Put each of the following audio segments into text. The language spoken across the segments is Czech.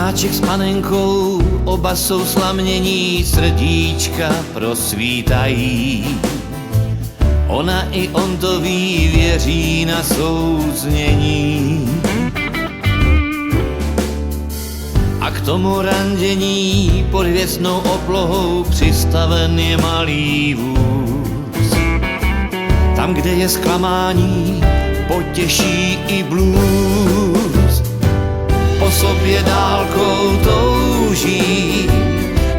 Panáček s panenkou, oba jsou slamění, srdíčka prosvítají. Ona i on to ví, věří na souznění. A k tomu randění pod hvězdnou oblohou přistaven je malý vůz. Tam, kde je zklamání, potěší i blues. Po sobě dálkou touží,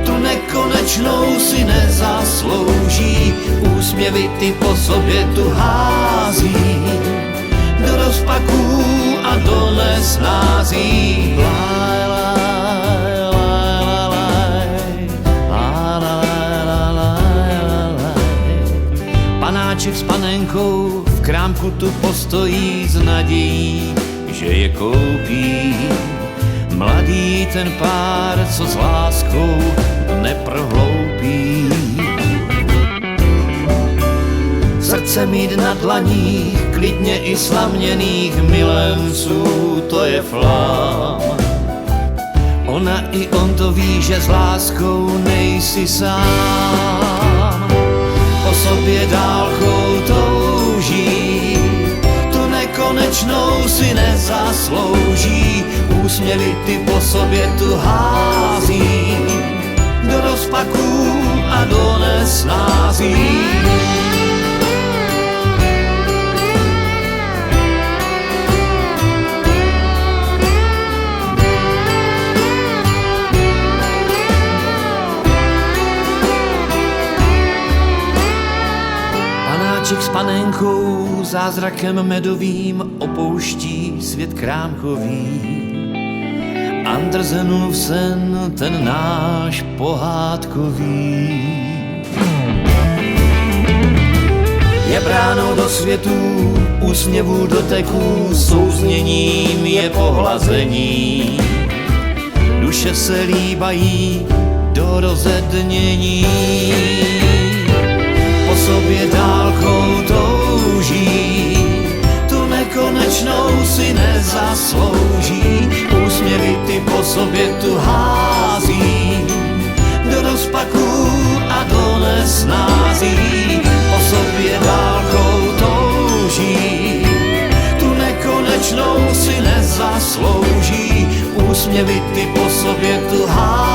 tu nekonečnou si nezaslouží. Úsměvy ty po sobě tu hází, do rozpaků a do nesnází. Panáček s panenkou v krámku tu postojí s nadějí, že je koupí. Mladý ten pár, co s láskou neprohloupí. Srdce mít na dlaních, klidně i slaměných milenců, to je flám. Ona i on to ví, že s láskou nejsi sám. Po sobě dálkou touží, tu nekonečnou si nezaslouží. Úsměvy ty po sobě tu hází, do rozpaků a do nesnází. Panáček s panenkou zázrakem medovým opouští svět krámkový. Andersenův sen, ten náš pohádkový. Je bránou do světů, úsměvů doteků, souzněním je pohlazení. Duše se líbají do rozednění. Po sobě dálkou touží, tu nekonečnou si nezaslouží. Úsměvy ty po sobě tu hází, do rozpaků a do nesnází. Po sobě dálkou touží, tu nekonečnou si nezaslouží. Úsměvy ty po sobě tu hází,